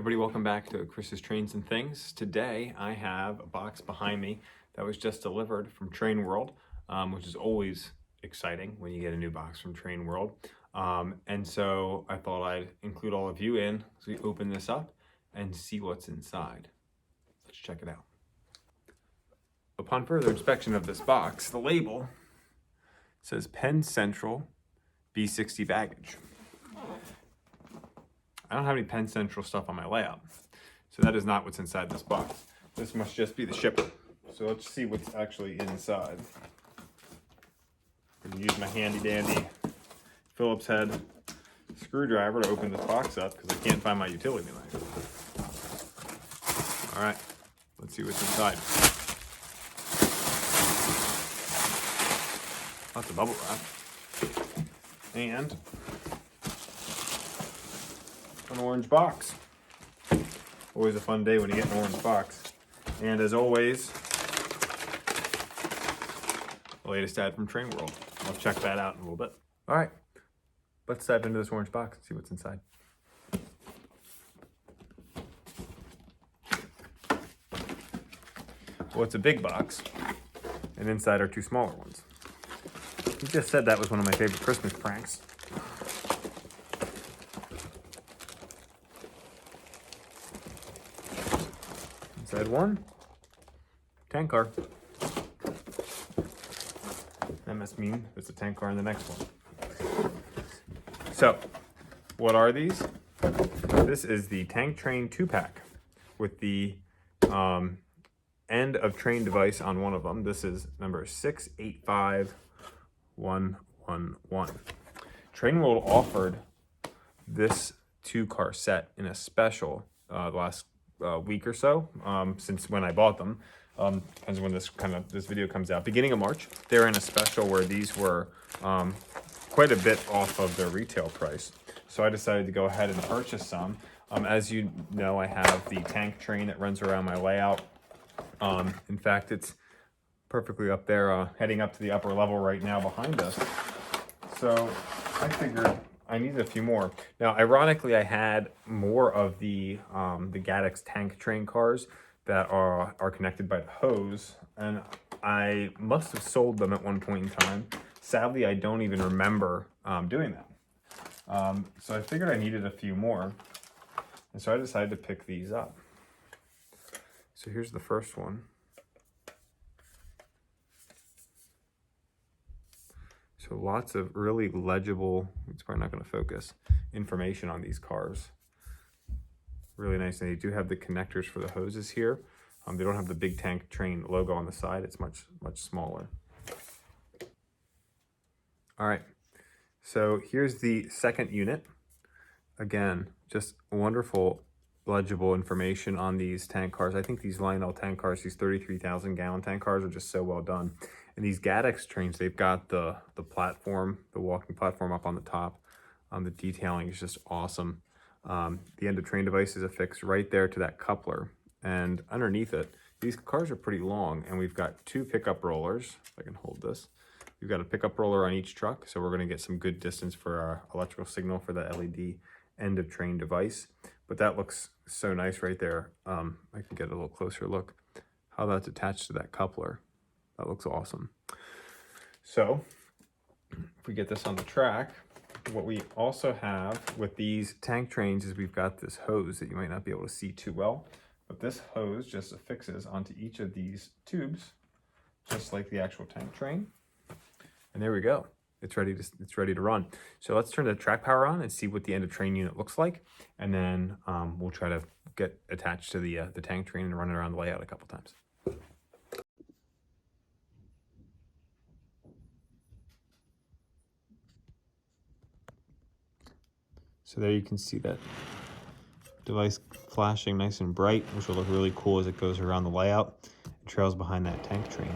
everybody, welcome back to Chris's Trains and Things. Today I have a box behind me that was just delivered from Train World, which is always exciting when you get a new box from Train World. And so I thought I'd include all of you in as we open this up and see what's inside. Let's check it out. Upon further inspection of this box, the label says Penn Central B60 baggage. I don't have any Penn Central stuff on my layout, so that is not what's inside this box. This must just be the shipper. So let's see what's actually inside. I'm going to use my handy dandy Phillips head screwdriver to open this box up because I can't find my utility knife. All right, let's see what's inside. Lots of bubble wrap. And an orange box. Always a fun day when you get an orange box. And as always, the latest ad from Train World. I'll check that out in a little bit. All right, let's dive into this orange box and see what's inside. Well, it's a big box, and inside are two smaller ones. You just said that was one of my favorite Christmas pranks. Inside one, tank car. That must mean there's a tank car in the next one. So, what are these? This is the Tank Train 2-pack with the end of train device on one of them. This is number 685111. Train World offered this 2-car set in a special the last week or so, since when I bought them. Depends when this video comes out. Beginning of March, they're in a special where these were quite a bit off of their retail price. So I decided to go ahead and purchase some. As you know, I have the tank train that runs around my layout. In fact, it's perfectly up there, heading up to the upper level right now behind us. So I figured I needed a few more. Now, ironically, I had more of the Gaddix tank train cars that are connected by the hose, and I must have sold them at one point in time. Sadly, I don't even remember doing that. So I figured I needed a few more, and so I decided to pick these up. So here's the first one. So lots of really legible, it's probably not going to focus, information on these cars. Really nice. And they do have the connectors for the hoses here. They don't have the big tank train logo on the side. It's much smaller. All right. So here's the second unit. Again, just wonderful legible information on these tank cars. I think these Lionel tank cars, these 33,000 gallon tank cars, are just so well done. And these Gaddix trains, they've got the platform, the walking platform up on the top. The detailing is just awesome. The end of train device is affixed right there to that coupler. And underneath it, these cars are pretty long, and we've got two pickup rollers. If I can hold this. We've got a pickup roller on each truck, so we're going to get some good distance for our electrical signal for the LED end of train device. But that looks so nice right there. I can get a little closer look how that's attached to that coupler. That looks awesome. So if we get this on the track, what we also have with these tank trains is we've got this hose that you might not be able to see too well, but this hose just affixes onto each of these tubes, just like the actual tank train. And there we go. It's ready to run. So let's turn the track power on and see what the end of train unit looks like. And then we'll try to get attached to the tank train and run it around the layout a couple times. So there you can see that device flashing nice and bright, which will look really cool as it goes around the layout and trails behind that tank train.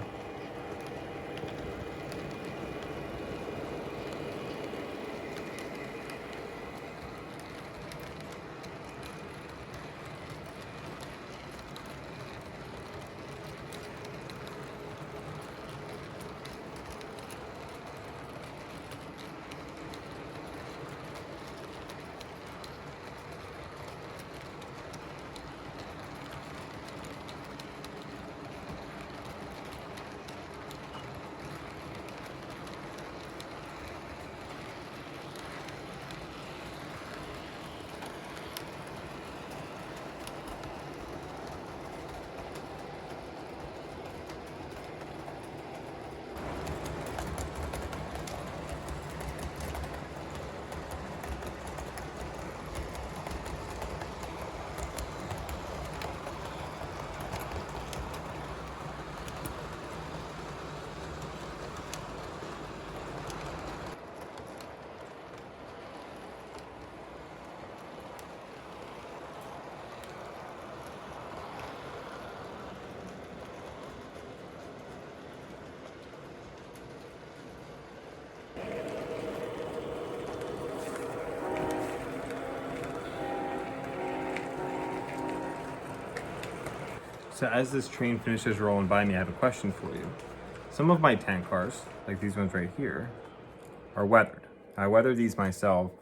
So as this train finishes rolling by me, I have a question for you. Some of my tank cars, like these ones right here, are weathered. I weathered these myself,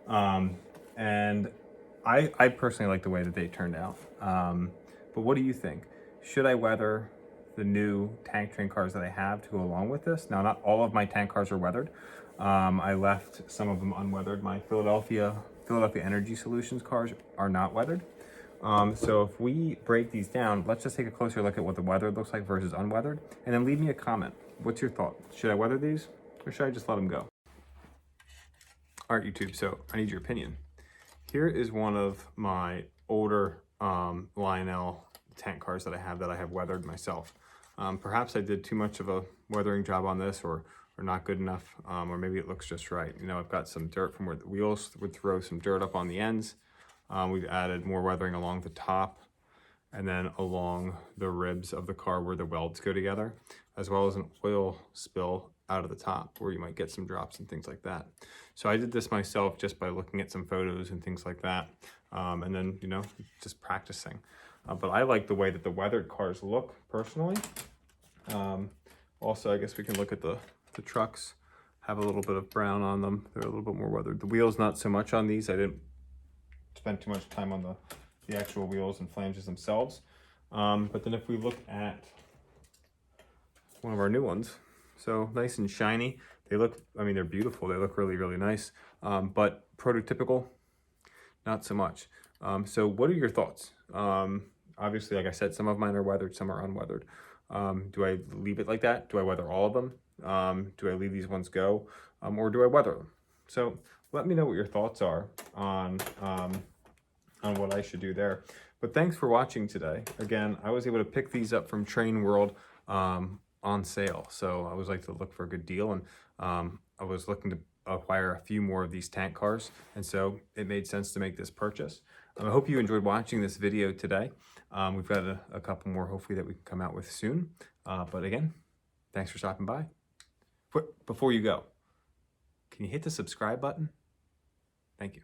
and I personally like the way that they turned out. But what do you think? Should I weather the new tank train cars that I have to go along with this? Now, not all of my tank cars are weathered. I left some of them unweathered. My Philadelphia Energy Solutions cars are not weathered. So if we break these down, let's just take a closer look at what the weathered looks like versus unweathered, and then leave me a comment. What's your thought? Should I weather these, or should I just let them go? All right, YouTube, so I need your opinion. Here is one of my older Lionel tank cars that I have weathered myself. Perhaps I did too much of a weathering job on this, or not good enough, or maybe it looks just right. You know, I've got some dirt from where the wheels would throw some dirt up on the ends. We've added more weathering along the top and then along the ribs of the car where the welds go together, as well as an oil spill out of the top where you might get some drops and things like that. So I did this myself just by looking at some photos and things like that, and then, you know, just practicing. But I like the way that the weathered cars look personally. Also, I guess we can look at the trucks, have a little bit of brown on them. They're a little bit more weathered. The wheels, not so much on these. I didn't spend too much time on the actual wheels and flanges themselves. But then if we look at one of our new ones, so nice and shiny. They look, I mean, they're beautiful. They look really, really nice. But prototypical, not so much. So what are your thoughts? Obviously, like I said, some of mine are weathered, some are unweathered. Do I leave it like that? Do I weather all of them? Do I leave these ones go? Or do I weather them? So let me know what your thoughts are on what I should do there. But thanks for watching today. Again, I was able to pick these up from Train World on sale. So I always like to look for a good deal, and I was looking to acquire a few more of these tank cars, and so it made sense to make this purchase. I hope you enjoyed watching this video today. We've got a couple more hopefully that we can come out with soon. But again, thanks for stopping by. Before you go, can you hit the subscribe button? Thank you.